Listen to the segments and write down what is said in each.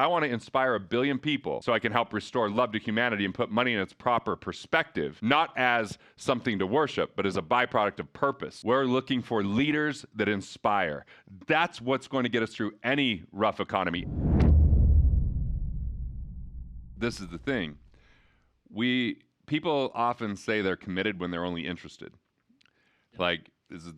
I want to inspire 1 billion people so I can help restore love to humanity and put money in its proper perspective, not as something to worship, but as a byproduct of purpose. We're looking for leaders that inspire. That's what's going to get us through any rough economy. This is the thing. People often say they're committed when they're only interested. Like, this is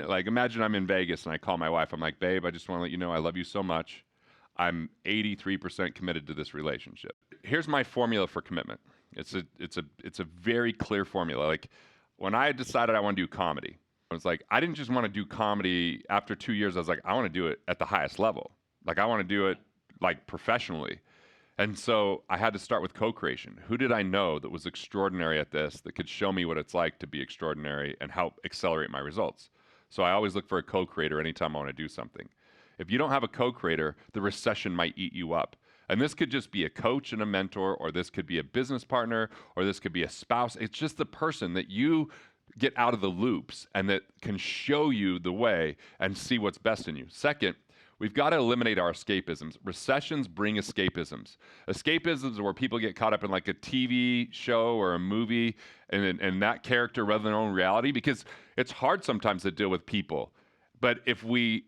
like, imagine I'm in Vegas and I call my wife. I'm like, babe, I just want to let you know I love you so much. I'm 83% committed to this relationship. Here's my formula for commitment. It's a very clear formula. Like, when I decided I want to do comedy, I was like, I didn't just want to do comedy. After 2 years, I was like, I want to do it at the highest level. Like, I want to do it like professionally. And so I had to start with co-creation. Who did I know that was extraordinary at this, that could show me what it's like to be extraordinary and help accelerate my results? So I always look for a co-creator anytime I want to do something. If you don't have a co-creator, the recession might eat you up. And this could just be a coach and a mentor, or this could be a business partner, or this could be a spouse. It's just the person that you get out of the loops and that can show you the way and see what's best in you. Second, we've got to eliminate our escapisms. Recessions bring escapisms. Escapisms are where people get caught up in like a TV show or a movie and that character rather than their own reality, because it's hard sometimes to deal with people. But if we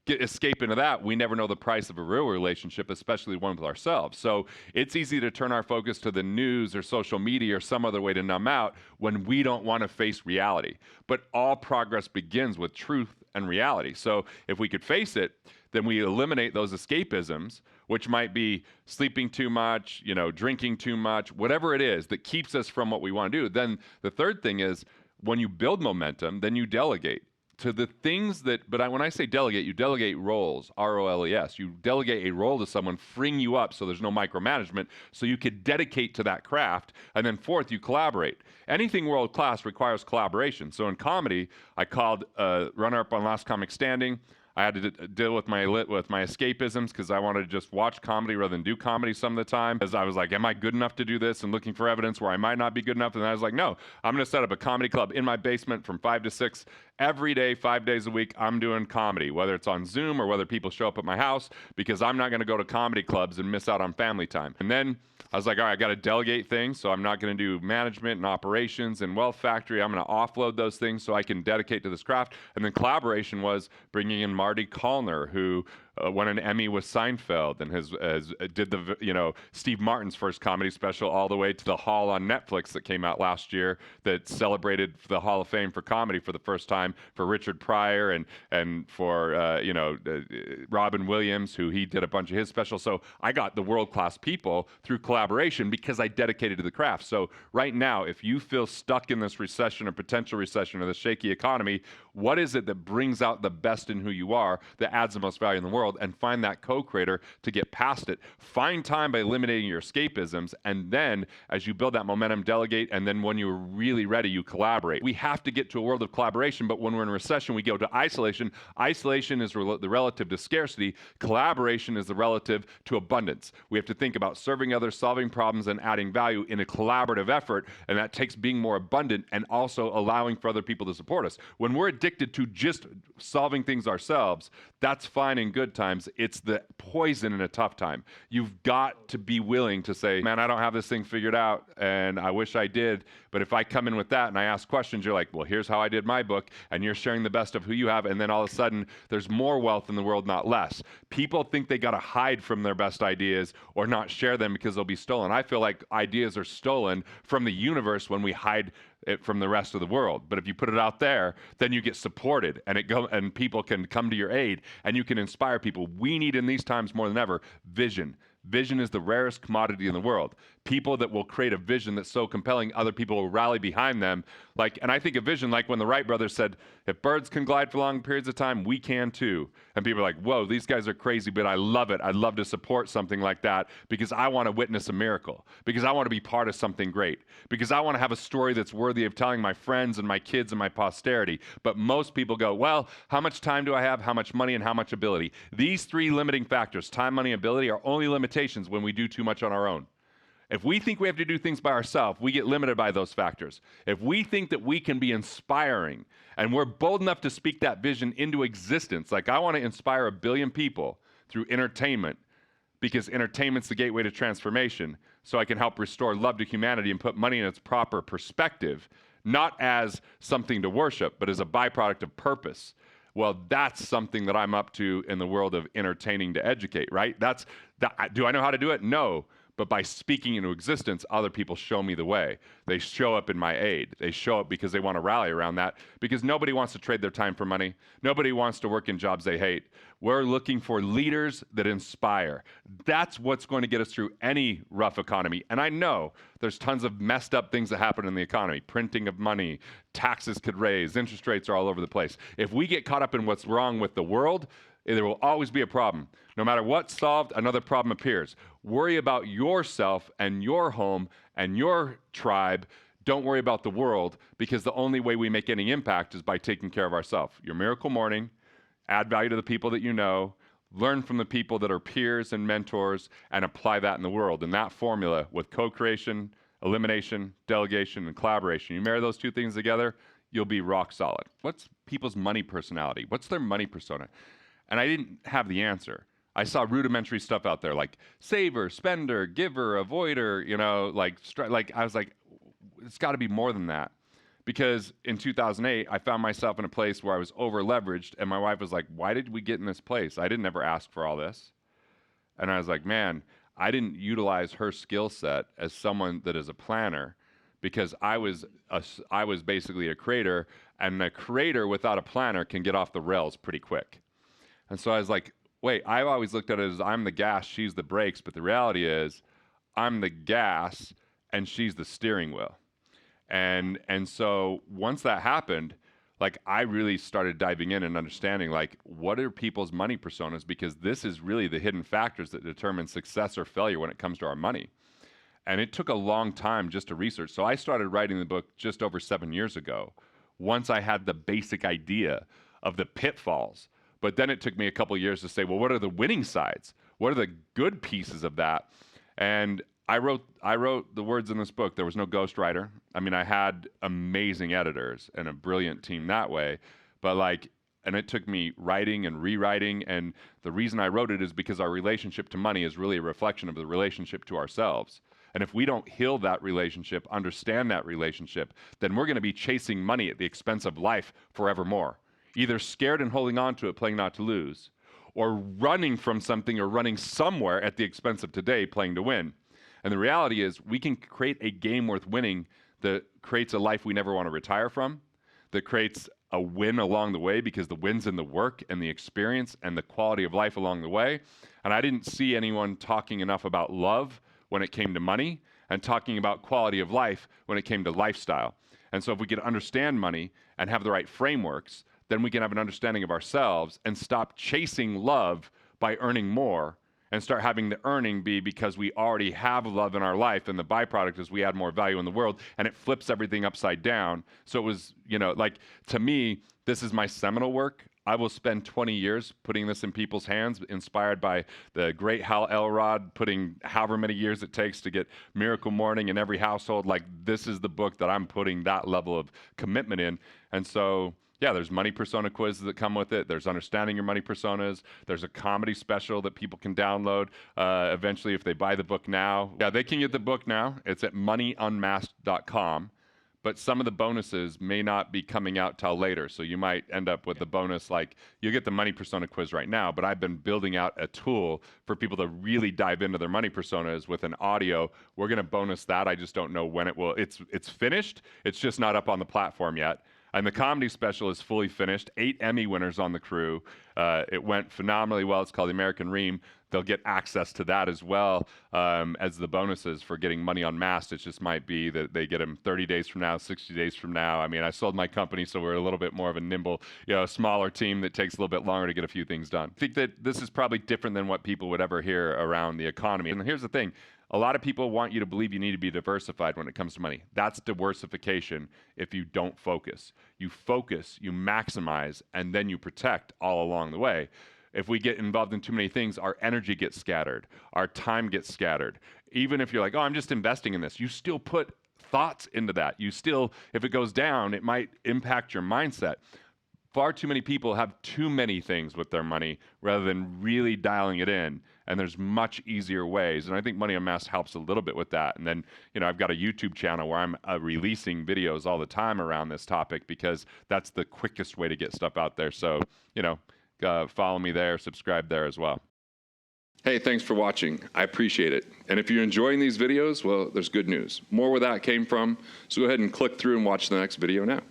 escape into that, we never know the price of a real relationship, especially one with ourselves. So it's easy to turn our focus to the news or social media or some other way to numb out when we don't want to face reality. But all progress begins with truth and reality. So if we could face it, then we eliminate those escapisms, which might be sleeping too much, drinking too much, whatever it is that keeps us from what we want to do. Then the third thing is, when you build momentum, then you delegate to the things when I say delegate, you delegate roles, ROLES. You delegate a role to someone, freeing you up so there's no micromanagement, so you could dedicate to that craft. And then fourth, you collaborate. Anything world class requires collaboration. So in comedy, I called runner-up on Last Comic Standing. I had to deal with my escapisms because I wanted to just watch comedy rather than do comedy some of the time. As I was like, am I good enough to do this? And looking for evidence where I might not be good enough. And I was like, no, I'm going to set up a comedy club in my basement from 5 to 6 every day, 5 days a week. I'm doing comedy, whether it's on Zoom or whether people show up at my house, because I'm not going to go to comedy clubs and miss out on family time. And then I was like, all right, I got to delegate things. So I'm not going to do management and operations and Wealth Factory. I'm going to offload those things so I can dedicate to this craft. And then collaboration was bringing in Marty Callner, who won an Emmy with Seinfeld and did Steve Martin's first comedy special all the way to The Hall on Netflix that came out last year, that celebrated the Hall of Fame for comedy for the first time for Richard Pryor and for Robin Williams, who he did a bunch of his specials. So I got the world-class people through collaboration because I dedicated to the craft. So right now, if you feel stuck in this recession or potential recession or the shaky economy, what is it that brings out the best in who you are, that adds the most value in the world? And find that co-creator to get past it. Find time by eliminating your escapisms, and then as you build that momentum, delegate, and then when you're really ready, you collaborate. We have to get to a world of collaboration, but when we're in recession, we go to isolation. Isolation is the relative to scarcity. Collaboration is the relative to abundance. We have to think about serving others, solving problems, and adding value in a collaborative effort, and that takes being more abundant and also allowing for other people to support us. When we're addicted to just solving things ourselves, that's fine in good times. It's the poison in a tough time. You've got to be willing to say, man, I don't have this thing figured out and I wish I did. But if I come in with that and I ask questions, you're like, well, here's how I did my book, and you're sharing the best of who you have. And then all of a sudden there's more wealth in the world, not less. People think they got to hide from their best ideas or not share them because they'll be stolen. I feel like ideas are stolen from the universe when we hide it from the rest of the world. But if you put it out there, then you get supported, and people can come to your aid, and you can inspire people. We need in these times more than ever vision. Vision is the rarest commodity in the world. People that will create a vision that's so compelling, other people will rally behind them. And I think of vision like when the Wright brothers said, if birds can glide for long periods of time, we can too. And people are like, whoa, these guys are crazy, but I love it. I'd love to support something like that because I want to witness a miracle, because I want to be part of something great, because I want to have a story that's worthy of telling my friends and my kids and my posterity. But most people go, well, how much time do I have, how much money, and how much ability? These three limiting factors, time, money, ability, are only limitations when we do too much on our own. If we think we have to do things by ourselves, we get limited by those factors. If we think that we can be inspiring and we're bold enough to speak that vision into existence, like I want to inspire 1 billion people through entertainment, because entertainment's the gateway to transformation. So I can help restore love to humanity and put money in its proper perspective, not as something to worship, but as a byproduct of purpose. Well, that's something that I'm up to in the world of entertaining to educate, right? Do I know how to do it? No. But by speaking into existence, other people show me the way. They show up in my aid. They show up because they want to rally around that, because nobody wants to trade their time for money. Nobody wants to work in jobs they hate. We're looking for leaders that inspire. That's what's going to get us through any rough economy. And I know there's tons of messed up things that happen in the economy. Printing of money, taxes could raise, interest rates are all over the place. If we get caught up in what's wrong with the world, there will always be a problem. No matter what's solved, another problem appears. Worry about yourself and your home and your tribe. Don't worry about the world, because the only way we make any impact is by taking care of ourselves. Your miracle morning, add value to the people that you know, learn from the people that are peers and mentors, and apply that in the world. And that formula with co-creation, elimination, delegation, and collaboration, you marry those two things together, you'll be rock solid. What's people's money personality? What's their money persona? And I didn't have the answer. I saw rudimentary stuff out there like saver, spender, giver, avoider, I was like, it's got to be more than that. Because in 2008, I found myself in a place where I was over leveraged, and my wife was like, why did we get in this place? I didn't ever ask for all this. And I was like, man, I didn't utilize her skill set as someone that is a planner, because I was basically a creator, and a creator without a planner can get off the rails pretty quick. And so I was like, wait, I've always looked at it as I'm the gas, she's the brakes, but the reality is I'm the gas and she's the steering wheel. And so once that happened, like I really started diving in and understanding like what are people's money personas, because this is really the hidden factors that determine success or failure when it comes to our money. And it took a long time just to research. So I started writing the book just over 7 years ago, once I had the basic idea of the pitfalls. But then it took me a couple of years to say, well, what are the winning sides? What are the good pieces of that? And I wrote the words in this book. There was no ghostwriter. I mean, I had amazing editors and a brilliant team that way. But and it took me writing and rewriting. And the reason I wrote it is because our relationship to money is really a reflection of the relationship to ourselves. And if we don't heal that relationship, understand that relationship, then we're going to be chasing money at the expense of life forevermore. Either scared and holding on to it, playing not to lose, or running from something or running somewhere at the expense of today, playing to win. And the reality is we can create a game worth winning that creates a life we never want to retire from, that creates a win along the way, because the win's in the work and the experience and the quality of life along the way. And I didn't see anyone talking enough about love when it came to money, and talking about quality of life when it came to lifestyle. And so if we could understand money and have the right frameworks, then we can have an understanding of ourselves and stop chasing love by earning more, and start having the earning be because we already have love in our life, and the byproduct is we add more value in the world, and it flips everything upside down. So it was, to me, this is my seminal work. I will spend 20 years putting this in people's hands, inspired by the great Hal Elrod, putting however many years it takes to get Miracle Morning in every household. Like, this is the book that I'm putting that level of commitment in. And so, yeah, there's money persona quizzes that come with it. There's understanding your money personas. There's a comedy special that people can download eventually if they buy the book now. Yeah, they can get the book now. It's at moneyunmasked.com. But some of the bonuses may not be coming out till later. So you might end up with the bonus, like you'll get the money persona quiz right now, but I've been building out a tool for people to really dive into their money personas with an audio. We're going to bonus that. I just don't know when it will. It's finished. It's just not up on the platform yet. And the comedy special is fully finished. 8 Emmy winners on the crew. It went phenomenally well. It's called The American Ream. They'll get access to that as well as the bonuses for getting Money Unmasked. It just might be that they get them 30 days from now, 60 days from now. I mean, I sold my company, so we're a little bit more of a nimble, smaller team that takes a little bit longer to get a few things done. I think that this is probably different than what people would ever hear around the economy. And here's the thing. A lot of people want you to believe you need to be diversified when it comes to money. That's diversification if you don't focus. You focus, you maximize, and then you protect all along the way. If we get involved in too many things, our energy gets scattered, our time gets scattered. Even if you're like, oh, I'm just investing in this, you still put thoughts into that. You still, if it goes down, it might impact your mindset. far too many people have too many things with their money rather than really dialing it in. And there's much easier ways. And I think Money Unmasked helps a little bit with that. And then, I've got a YouTube channel where I'm releasing videos all the time around this topic because that's the quickest way to get stuff out there. So, follow me there, subscribe there as well. Hey, thanks for watching. I appreciate it. And if you're enjoying these videos, well, there's good news. More where that came from. So go ahead and click through and watch the next video now.